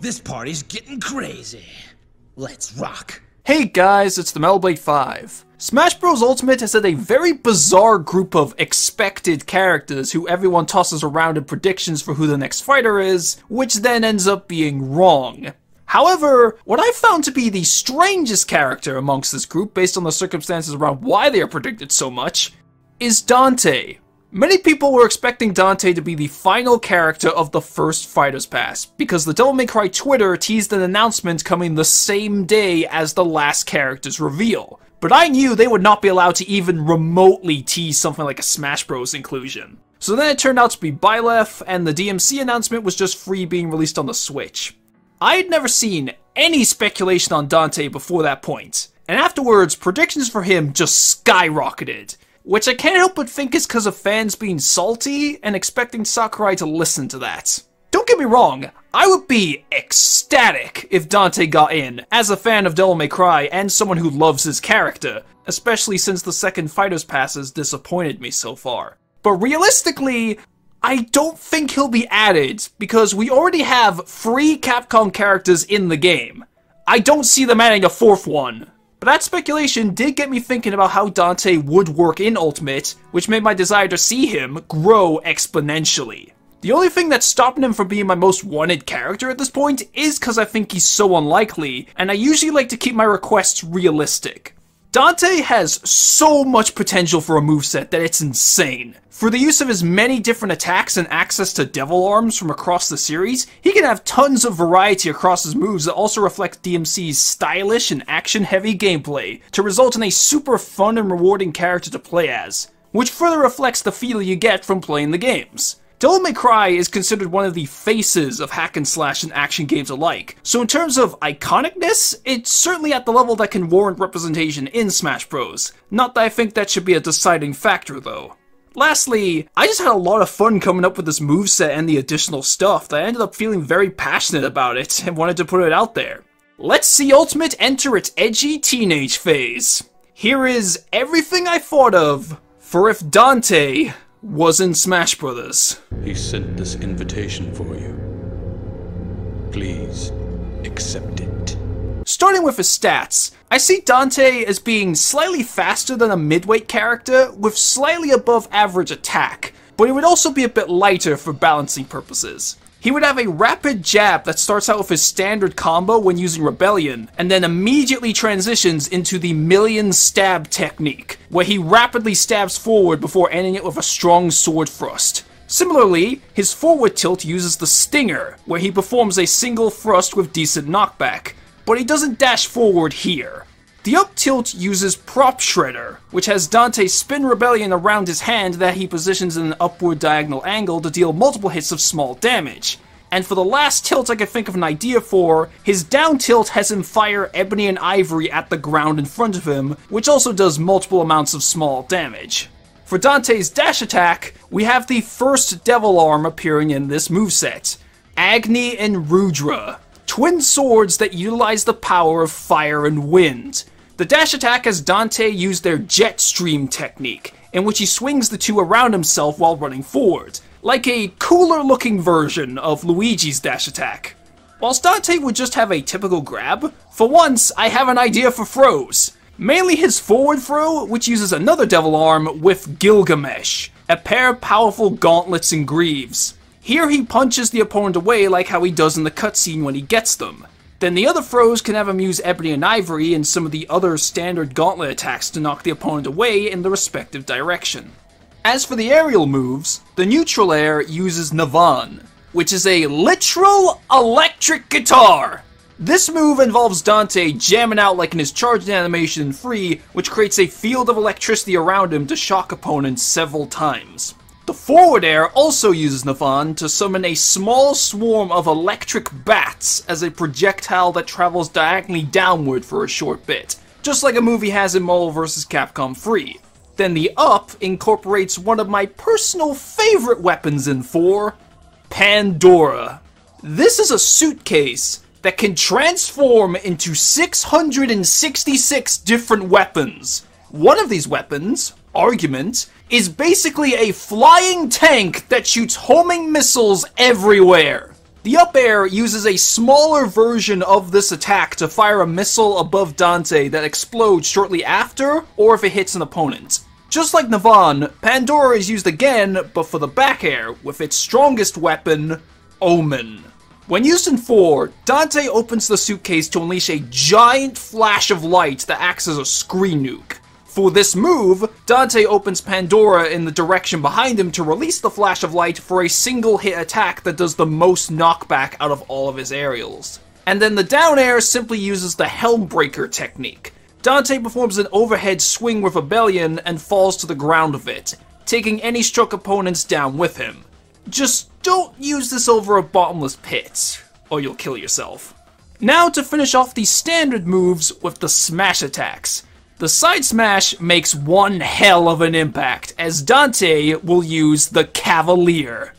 This party's getting crazy. Let's rock. Hey guys, it's the Metal Blade 5. Smash Bros. Ultimate has had a very bizarre group of expected characters who everyone tosses around in predictions for who the next fighter is, which then ends up being wrong. However, what I found to be the strangest character amongst this group, based on the circumstances around why they are predicted so much, is Dante. Many people were expecting Dante to be the final character of the first Fighters Pass, because the DevilNeverCry Twitter teased an announcement coming the same day as the last character's reveal. But I knew they would not be allowed to even remotely tease something like a Smash Bros. Inclusion. So then it turned out to be Byleth, and the DMC announcement was just free being released on the Switch. I had never seen any speculation on Dante before that point, and afterwards, predictions for him just skyrocketed. Which I can't help but think is because of fans being salty and expecting Sakurai to listen to that. Don't get me wrong, I would be ecstatic if Dante got in, as a fan of DevilNeverCry and someone who loves his character, especially since the second Fighters Pass has disappointed me so far. But realistically, I don't think he'll be added, because we already have 3 Capcom characters in the game. I don't see them adding a 4th one. But that speculation did get me thinking about how Dante would work in Ultimate, which made my desire to see him grow exponentially. The only thing that's stopping him from being my most wanted character at this point is because I think he's so unlikely, and I usually like to keep my requests realistic. Dante has so much potential for a moveset that it's insane. For the use of his many different attacks and access to devil arms from across the series, he can have tons of variety across his moves that also reflect DMC's stylish and action-heavy gameplay, to result in a super fun and rewarding character to play as, which further reflects the feel you get from playing the games. DevilNeverCry is considered one of the faces of hack and slash and action games alike, so in terms of iconicness, it's certainly at the level that can warrant representation in Smash Bros. Not that I think that should be a deciding factor though. Lastly, I just had a lot of fun coming up with this moveset and the additional stuff that I ended up feeling very passionate about it and wanted to put it out there. Let's see Ultimate enter its edgy teenage phase. Here is everything I thought of for if Dante was in Smash Brothers. He sent this invitation for you. Please accept it. Starting with his stats, I see Dante as being slightly faster than a midweight character with slightly above average attack, but he would also be a bit lighter for balancing purposes. He would have a rapid jab that starts out with his standard combo when using Rebellion, and then immediately transitions into the million stab technique, where he rapidly stabs forward before ending it with a strong sword thrust. Similarly, his forward tilt uses the Stinger, where he performs a single thrust with decent knockback, but he doesn't dash forward here. The up tilt uses Prop Shredder, which has Dante spin Rebellion around his hand that he positions in an upward diagonal angle to deal multiple hits of small damage. And for the last tilt I can think of an idea for, his down tilt has him fire Ebony and Ivory at the ground in front of him, which also does multiple amounts of small damage. For Dante's dash attack, we have the first Devil Arm appearing in this moveset, Agni and Rudra, twin swords that utilize the power of fire and wind. The dash attack has Dante use their jet stream technique, in which he swings the two around himself while running forward, like a cooler looking version of Luigi's dash attack. Whilst Dante would just have a typical grab, for once I have an idea for throws. Mainly his forward throw, which uses another devil arm with Gilgamesh, a pair of powerful gauntlets and greaves. Here he punches the opponent away like how he does in the cutscene when he gets them. Then the other throws can have him use Ebony and Ivory and some of the other standard gauntlet attacks to knock the opponent away in the respective direction. As for the aerial moves, the neutral air uses Navan, which is a literal electric guitar. This move involves Dante jamming out like in his charged animation in 3, which creates a field of electricity around him to shock opponents several times. The forward air also uses Navan to summon a small swarm of electric bats as a projectile that travels diagonally downward for a short bit, just like a move he has in Marvel vs. Capcom 3. Then the up incorporates one of my personal favorite weapons in 4, Pandora. This is a suitcase that can transform into 666 different weapons. One of these weapons, Argument, is basically a flying tank that shoots homing missiles everywhere. The up air uses a smaller version of this attack to fire a missile above Dante that explodes shortly after, or if it hits an opponent. Just like Navan, Pandora is used again, but for the back air, with its strongest weapon, Omen. When used in 4, Dante opens the suitcase to unleash a giant flash of light that acts as a screen nuke. For this move, Dante opens Pandora in the direction behind him to release the flash of light for a single hit attack that does the most knockback out of all of his aerials. And then the down air simply uses the Helmbreaker technique. Dante performs an overhead swing with Rebellion and falls to the ground with it, taking any struck opponents down with him. Just don't use this over a bottomless pit, or you'll kill yourself. Now to finish off the standard moves with the smash attacks. The side smash makes one hell of an impact, as Dante will use the Cavalier.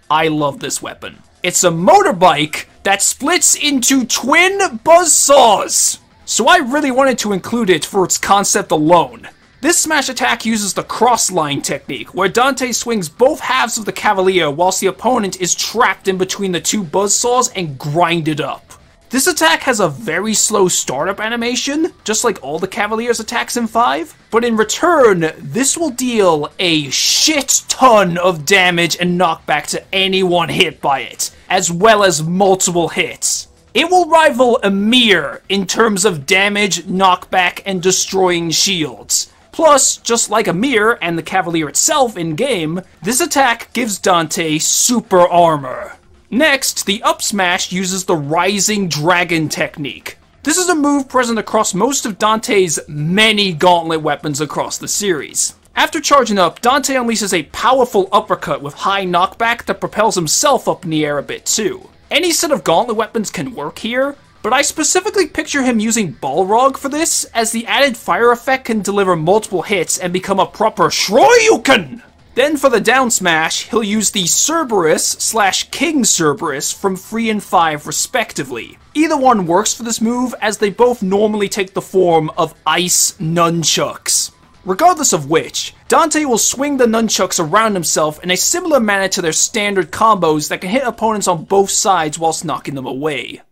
I love this weapon. It's a motorbike that splits into twin buzzsaws! So I really wanted to include it for its concept alone. This smash attack uses the cross-line technique, where Dante swings both halves of the Cavalier whilst the opponent is trapped in between the two buzzsaws and grinded up. This attack has a very slow startup animation, just like all the Cavalier's attacks in 5, but in return, this will deal a shit ton of damage and knockback to anyone hit by it, as well as multiple hits. It will rival Emir in terms of damage, knockback, and destroying shields. Plus, just like Emir and the Cavalier itself in-game, this attack gives Dante super armor. Next, the up smash uses the Rising Dragon technique. This is a move present across most of Dante's many gauntlet weapons across the series. After charging up, Dante unleashes a powerful uppercut with high knockback that propels himself up in the air a bit too. Any set of gauntlet weapons can work here, but I specifically picture him using Balrog for this, as the added fire effect can deliver multiple hits and become a proper Shoryuken! Then for the down smash, he'll use the Cerberus/King Cerberus from 3 and 5 respectively. Either one works for this move, as they both normally take the form of ice nunchucks. Regardless of which, Dante will swing the nunchucks around himself in a similar manner to their standard combos that can hit opponents on both sides whilst knocking them away.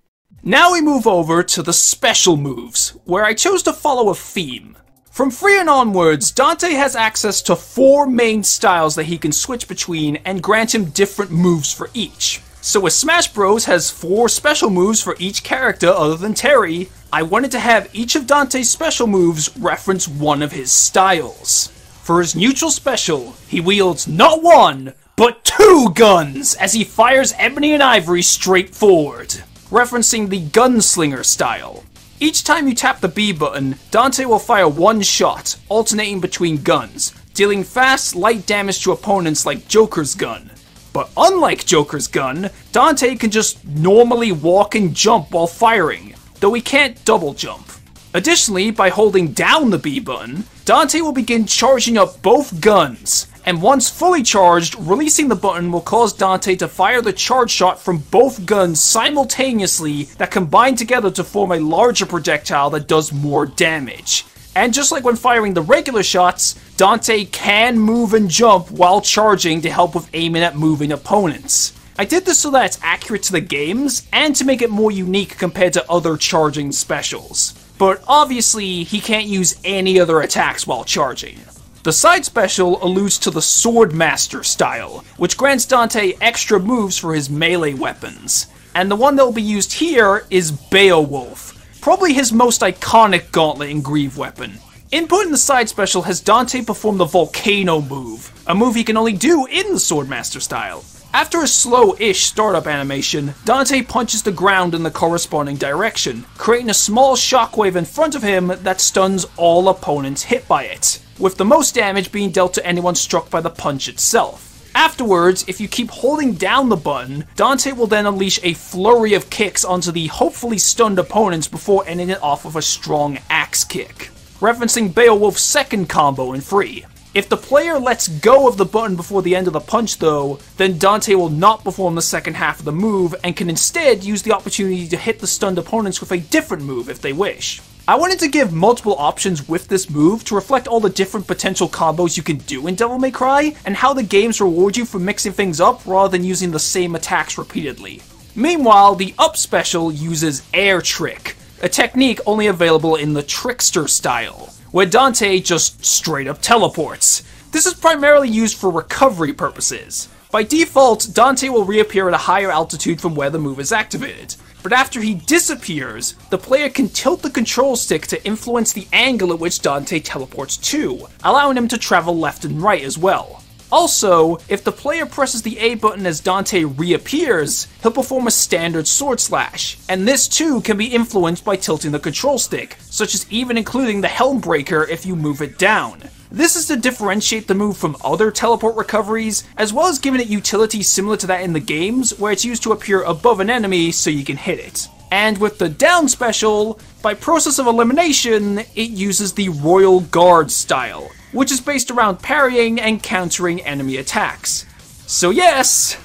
Now we move over to the special moves, where I chose to follow a theme. From 3 and onwards, Dante has access to 4 main styles that he can switch between and grant him different moves for each. So as Smash Bros has 4 special moves for each character other than Terry, I wanted to have each of Dante's special moves reference one of his styles. For his neutral special, he wields not 1, but 2 guns as he fires Ebony and Ivory straight forward, referencing the Gunslinger style. Each time you tap the B button, Dante will fire 1 shot, alternating between guns, dealing fast, light damage to opponents like Joker's gun. But unlike Joker's gun, Dante can just normally walk and jump while firing, though he can't double jump. Additionally, by holding down the B button, Dante will begin charging up both guns, and once fully charged, releasing the button will cause Dante to fire the charge shot from both guns simultaneously that combine together to form a larger projectile that does more damage. And just like when firing the regular shots, Dante can move and jump while charging to help with aiming at moving opponents. I did this so that it's accurate to the games, and to make it more unique compared to other charging specials. But obviously, he can't use any other attacks while charging. The side special alludes to the Swordmaster style, which grants Dante extra moves for his melee weapons. And the one that will be used here is Beowulf, probably his most iconic gauntlet and greave weapon. Input in the side special has Dante perform the Volcano move, a move he can only do in the Swordmaster style. After a slow-ish startup animation, Dante punches the ground in the corresponding direction, creating a small shockwave in front of him that stuns all opponents hit by it, with the most damage being dealt to anyone struck by the punch itself. Afterwards, if you keep holding down the button, Dante will then unleash a flurry of kicks onto the hopefully stunned opponents before ending it off with a strong axe kick, referencing Beowulf's second combo in 3. If the player lets go of the button before the end of the punch though, then Dante will not perform the second half of the move and can instead use the opportunity to hit the stunned opponents with a different move if they wish. I wanted to give multiple options with this move to reflect all the different potential combos you can do in Devil May Cry, and how the games reward you for mixing things up rather than using the same attacks repeatedly. Meanwhile, the up special uses Air Trick, a technique only available in the Trickster style, where Dante just straight up teleports. This is primarily used for recovery purposes. By default, Dante will reappear at a higher altitude from where the move is activated. But after he disappears, the player can tilt the control stick to influence the angle at which Dante teleports to, allowing him to travel left and right as well. Also, if the player presses the A button as Dante reappears, he'll perform a standard sword slash, and this too can be influenced by tilting the control stick, such as even including the Helm Breaker if you move it down. This is to differentiate the move from other teleport recoveries, as well as giving it utility similar to that in the games, where it's used to appear above an enemy so you can hit it. And with the down special, by process of elimination, it uses the Royal Guard style, which is based around parrying and countering enemy attacks. So yes,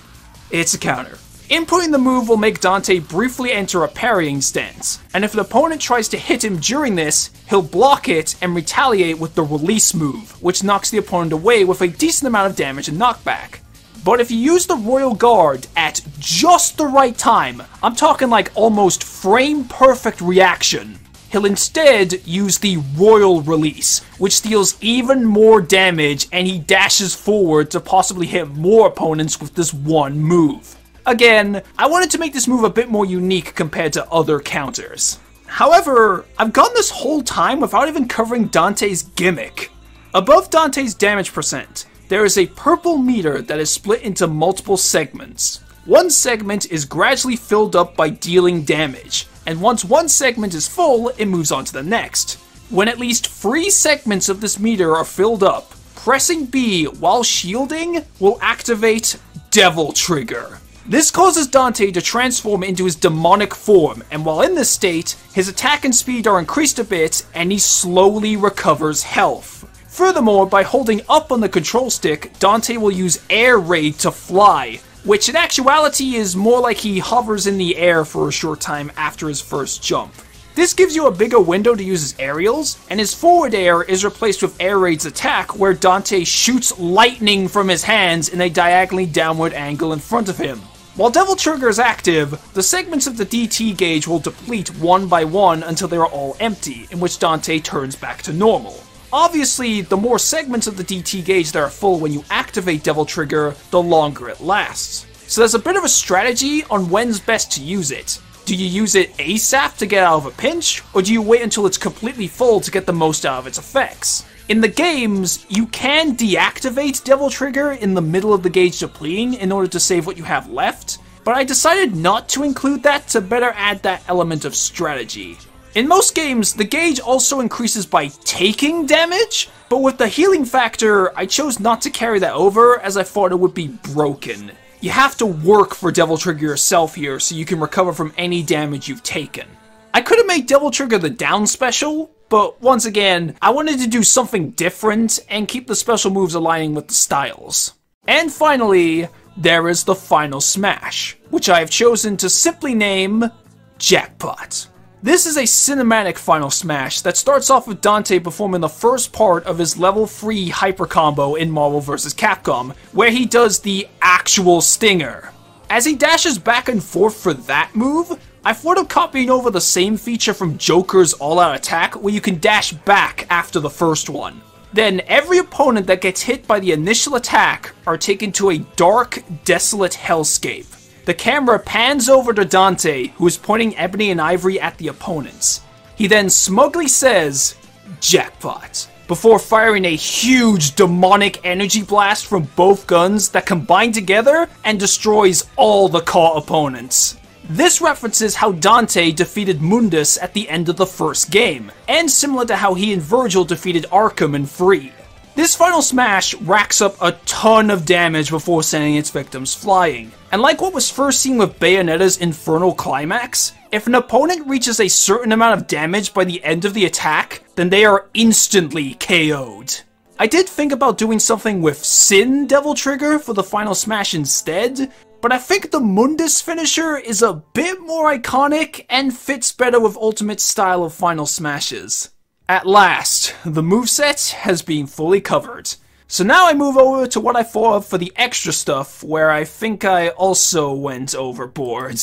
it's a counter. Inputting the move will make Dante briefly enter a parrying stance, and if an opponent tries to hit him during this, he'll block it and retaliate with the release move, which knocks the opponent away with a decent amount of damage and knockback. But if you use the Royal Guard at just the right time, I'm talking like almost frame-perfect reaction, he'll instead use the Royal Release, which deals even more damage and he dashes forward to possibly hit more opponents with this one move. Again, I wanted to make this move a bit more unique compared to other counters. However, I've gone this whole time without even covering Dante's gimmick. Above Dante's damage percent, there is a purple meter that is split into multiple segments. One segment is gradually filled up by dealing damage, and once one segment is full, it moves on to the next. When at least 3 segments of this meter are filled up, pressing B while shielding will activate Devil Trigger. This causes Dante to transform into his demonic form, and while in this state, his attack and speed are increased a bit, and he slowly recovers health. Furthermore, by holding up on the control stick, Dante will use Air Raid to fly, which in actuality is more like he hovers in the air for a short time after his first jump. This gives you a bigger window to use his aerials, and his forward air is replaced with Air Raid's attack, where Dante shoots lightning from his hands in a diagonally downward angle in front of him. While Devil Trigger is active, the segments of the DT gauge will deplete one by one until they are all empty, in which Dante turns back to normal. Obviously, the more segments of the DT gauge that are full when you activate Devil Trigger, the longer it lasts. So there's a bit of a strategy on when's best to use it. Do you use it ASAP to get out of a pinch, or do you wait until it's completely full to get the most out of its effects? In the games, you can deactivate Devil Trigger in the middle of the gauge depleting in order to save what you have left, but I decided not to include that to better add that element of strategy. In most games, the gauge also increases by taking damage, but with the healing factor, I chose not to carry that over as I thought it would be broken. You have to work for Devil Trigger yourself here so you can recover from any damage you've taken. I could have made Devil Trigger the down special, but once again, I wanted to do something different and keep the special moves aligning with the styles. And finally, there is the final smash, which I have chosen to simply name Jackpot. This is a cinematic final smash that starts off with Dante performing the first part of his level 3 hyper combo in Marvel vs. Capcom, where he does the actual stinger. As he dashes back and forth for that move, I thought of copying over the same feature from Joker's all-out attack where you can dash back after the first one. Then every opponent that gets hit by the initial attack are taken to a dark, desolate hellscape. The camera pans over to Dante, who is pointing ebony and ivory at the opponents. He then smugly says, "Jackpot," before firing a huge demonic energy blast from both guns that combine together and destroys all the caught opponents. This references how Dante defeated Mundus at the end of the first game, and similar to how he and Virgil defeated Arkham and Free. This final smash racks up a ton of damage before sending its victims flying, and like what was first seen with Bayonetta's Infernal Climax, if an opponent reaches a certain amount of damage by the end of the attack, then they are instantly KO'd. I did think about doing something with Sin Devil Trigger for the final smash instead, but I think the Mundus finisher is a bit more iconic and fits better with Ultimate's style of final smashes. At last, the moveset has been fully covered. So now I move over to what I thought of for the extra stuff, where I think I also went overboard.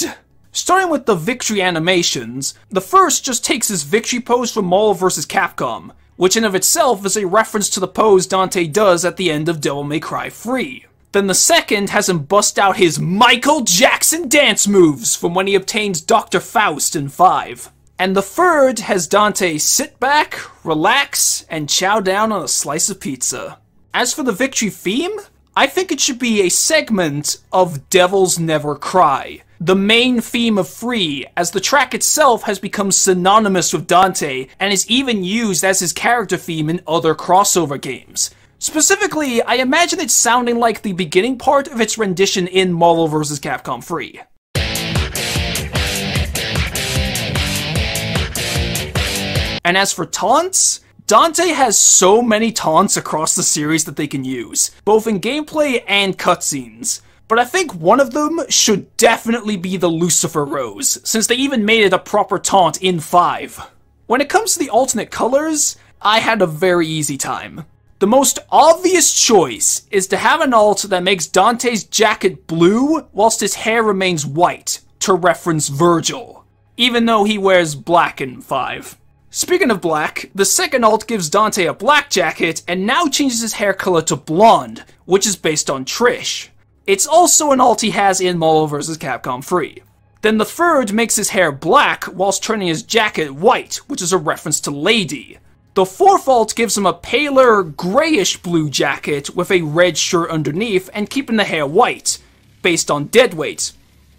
Starting with the victory animations, the first just takes his victory pose from Marvel vs. Capcom, which in of itself is a reference to the pose Dante does at the end of Devil May Cry 3. Then the second has him bust out his Michael Jackson dance moves from when he obtains Dr. Faust in 5. And the third has Dante sit back, relax, and chow down on a slice of pizza. As for the victory theme, I think it should be a segment of Devil's Never Cry, the main theme of 3, as the track itself has become synonymous with Dante and is even used as his character theme in other crossover games. Specifically, I imagine it sounding like the beginning part of its rendition in Marvel vs. Capcom 3. And as for taunts, Dante has so many taunts across the series that they can use, both in gameplay and cutscenes. But I think one of them should definitely be the Lucifer Rose, since they even made it a proper taunt in 5. When it comes to the alternate colors, I had a very easy time. The most obvious choice is to have an alt that makes Dante's jacket blue whilst his hair remains white, to reference Virgil, even though he wears black in 5. Speaking of black, the second alt gives Dante a black jacket and now changes his hair color to blonde, which is based on Trish. It's also an alt he has in Marvel vs. Capcom 3. Then the third makes his hair black whilst turning his jacket white, which is a reference to Lady. The fourth alt gives him a paler, grayish blue jacket with a red shirt underneath and keeping the hair white, based on Deadweight.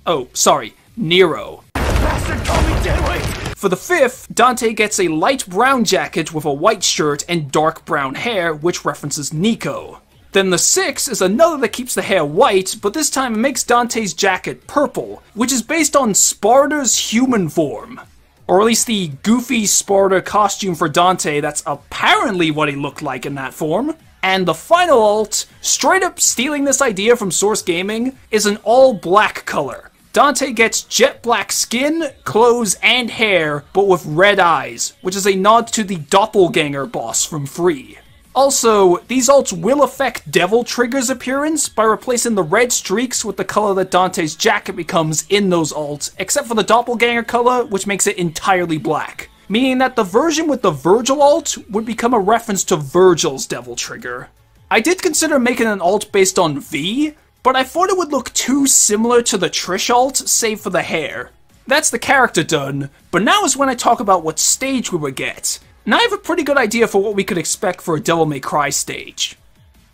Oh, sorry, Nero. Bastard, call me Deadweight! For the fifth, Dante gets a light brown jacket with a white shirt and dark brown hair, which references Nico. Then the sixth is another that keeps the hair white, but this time it makes Dante's jacket purple, which is based on Sparta's human form. Or at least the goofy Sparta costume for Dante that's apparently what he looked like in that form. And the final alt, straight up stealing this idea from Source Gaming, is an all-black color. Dante gets jet black skin, clothes, and hair, but with red eyes, which is a nod to the doppelganger boss from 3. Also, these alts will affect Devil Trigger's appearance by replacing the red streaks with the color that Dante's jacket becomes in those alts, except for the doppelganger color, which makes it entirely black. Meaning that the version with the Virgil alt would become a reference to Virgil's Devil Trigger. I did consider making an alt based on V, but I thought it would look too similar to the Trish alt, save for the hair. That's the character done, but now is when I talk about what stage we would get. Now I have a pretty good idea for what we could expect for a Devil May Cry stage.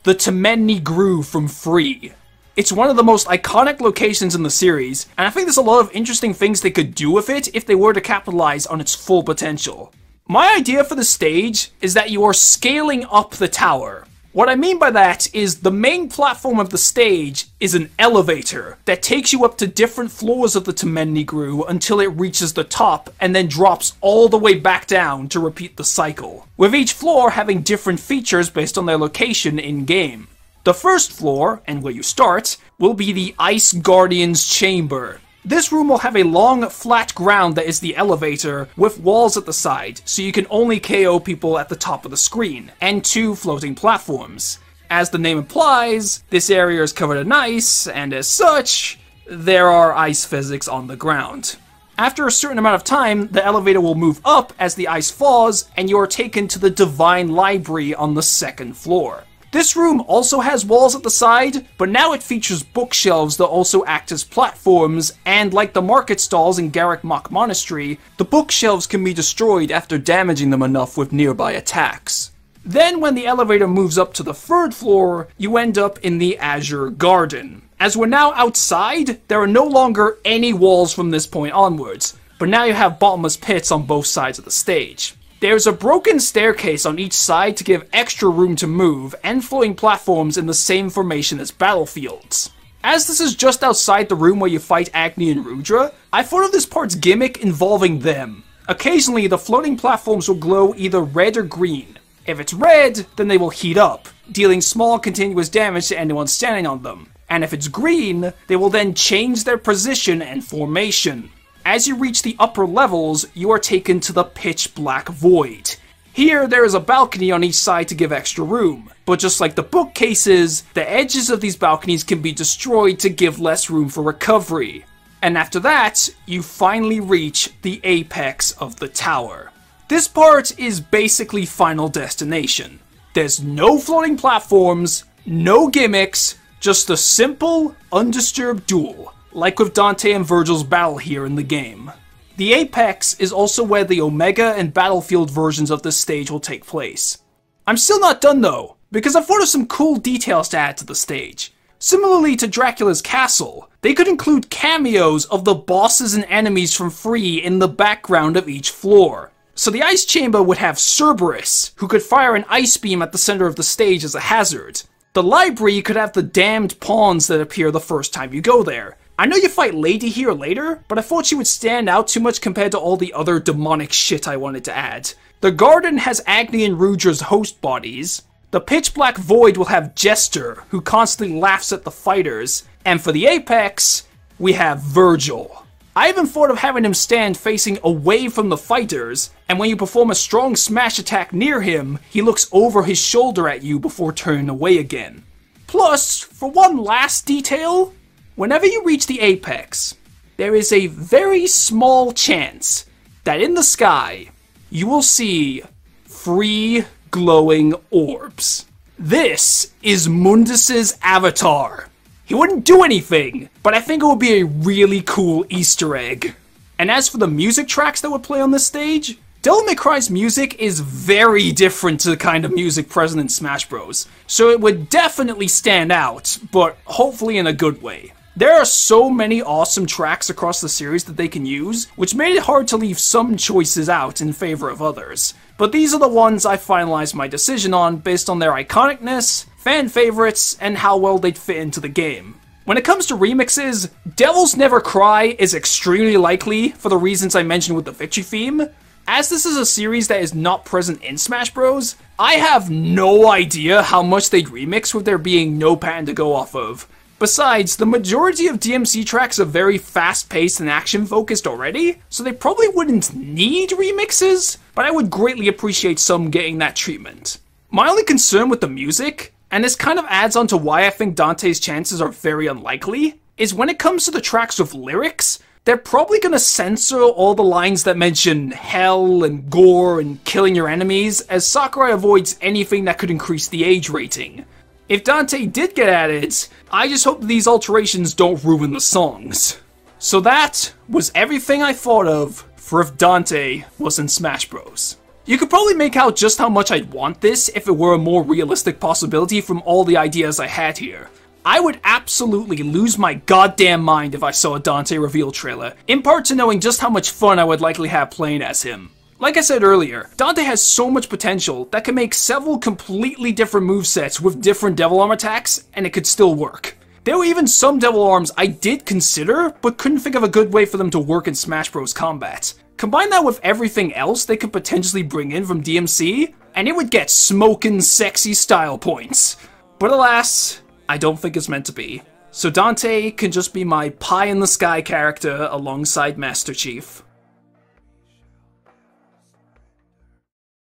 The Temen-ni-gru from 3. It's one of the most iconic locations in the series, and I think there's a lot of interesting things they could do with it if they were to capitalize on its full potential. My idea for the stage is that you are scaling up the tower. What I mean by that is the main platform of the stage is an elevator that takes you up to different floors of the Temen-ni-gru until it reaches the top and then drops all the way back down to repeat the cycle, with each floor having different features based on their location in-game. The first floor, and where you start, will be the Ice Guardian's Chamber. This room will have a long, flat ground that is the elevator, with walls at the side, so you can only KO people at the top of the screen, and 2 floating platforms. As the name implies, this area is covered in ice, and as such, there are ice physics on the ground. After a certain amount of time, the elevator will move up as the ice falls, and you are taken to the Divine Library on the 2nd floor. This room also has walls at the side, but now it features bookshelves that also act as platforms, and like the market stalls in Garrick Mach Monastery, the bookshelves can be destroyed after damaging them enough with nearby attacks. Then when the elevator moves up to the 3rd floor, you end up in the Azure Garden. As we're now outside, there are no longer any walls from this point onwards, but now you have bottomless pits on both sides of the stage. There's a broken staircase on each side to give extra room to move, and floating platforms in the same formation as battlefields. As this is just outside the room where you fight Agni and Rudra, I thought of this part's gimmick involving them. Occasionally, the floating platforms will glow either red or green. If it's red, then they will heat up, dealing small continuous damage to anyone standing on them. And if it's green, they will then change their position and formation. As you reach the upper levels, you are taken to the pitch black void. Here, there is a balcony on each side to give extra room, but just like the bookcases, the edges of these balconies can be destroyed to give less room for recovery. And after that, you finally reach the apex of the tower. This part is basically Final Destination. There's no floating platforms, no gimmicks, just a simple, undisturbed duel, like with Dante and Virgil's battle here in the game. The apex is also where the Omega and Battlefield versions of this stage will take place. I'm still not done though, because I thought of some cool details to add to the stage. Similarly to Dracula's castle, they could include cameos of the bosses and enemies from 3 in the background of each floor. So the ice chamber would have Cerberus, who could fire an ice beam at the center of the stage as a hazard. The library could have the damned pawns that appear the first time you go there. I know you fight Lady here later, but I thought she would stand out too much compared to all the other demonic shit I wanted to add. The garden has Agni and Rudra's host bodies. The pitch black void will have Jester, who constantly laughs at the fighters. And for the apex, we have Virgil. I even thought of having him stand facing away from the fighters, and when you perform a strong smash attack near him, he looks over his shoulder at you before turning away again. Plus, for one last detail, whenever you reach the apex, there is a very small chance that in the sky, you will see 3 glowing orbs. This is Mundus's avatar. He wouldn't do anything, but I think it would be a really cool Easter egg. And as for the music tracks that would play on this stage, DevilNeverCry's music is very different to the kind of music present in Smash Bros. So it would definitely stand out, but hopefully in a good way. There are so many awesome tracks across the series that they can use, which made it hard to leave some choices out in favor of others. But these are the ones I finalized my decision on based on their iconicness, fan favorites, and how well they'd fit into the game. When it comes to remixes, DevilNeverCry is extremely likely for the reasons I mentioned with the Victory theme. As this is a series that is not present in Smash Bros, I have no idea how much they'd remix with there being no pattern to go off of. Besides, the majority of DMC tracks are very fast-paced and action-focused already, so they probably wouldn't need remixes, but I would greatly appreciate some getting that treatment. My only concern with the music, and this kind of adds on to why I think Dante's chances are very unlikely, is when it comes to the tracks with lyrics, they're probably gonna censor all the lines that mention hell and gore and killing your enemies, as Sakurai avoids anything that could increase the age rating. If Dante did get added, I just hope that these alterations don't ruin the songs. So that was everything I thought of for if Dante was in Smash Bros. You could probably make out just how much I'd want this if it were a more realistic possibility from all the ideas I had here. I would absolutely lose my goddamn mind if I saw a Dante reveal trailer, in part to knowing just how much fun I would likely have playing as him. Like I said earlier, Dante has so much potential that can make several completely different movesets with different Devil Arm attacks, and it could still work. There were even some Devil Arms I did consider, but couldn't think of a good way for them to work in Smash Bros. Combat. Combine that with everything else they could potentially bring in from DMC, and it would get smokin' sexy style points. But alas, I don't think it's meant to be. So Dante can just be my pie-in-the-sky character alongside Master Chief.